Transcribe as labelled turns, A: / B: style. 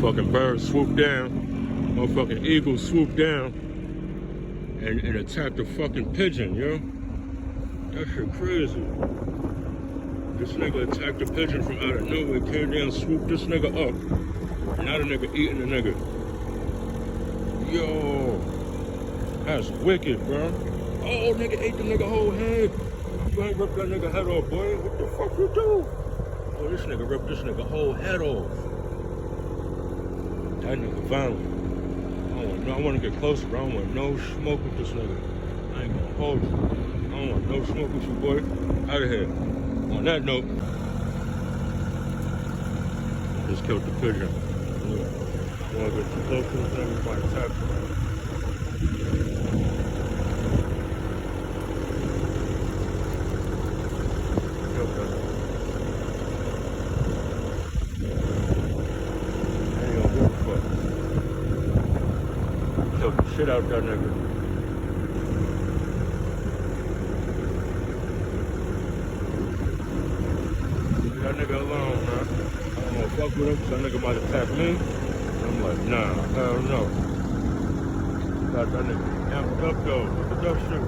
A: Motherfucking bird swooped down. Motherfucking eagle swooped down and attacked a fucking pigeon, yo. That shit crazy. This nigga attacked a pigeon from out of nowhere, came down, swooped this nigga up. Now the nigga eating the nigga. Yo, that's wicked, bro. Oh, nigga ate the nigga whole head. You ain't ripped that nigga head off, boy. What the fuck you do? Oh, this nigga ripped this nigga whole head off. That nigga violent. I want to get closer, bro. I don't want no smoke with this nigga. I ain't gonna hold you. I don't want no smoke with you, boy. Out of here. On that note, just killed the pigeon. Yeah. Want to get too close to this nigga, find attack. Killed that. I ain't gonna give a fuck. Killed the shit out of that nigga. Leave that nigga alone, man. I don't wanna fuck with him, so that nigga might attack me. I'm like, nah, hell no. Got that nigga amped up though. Look at that shit.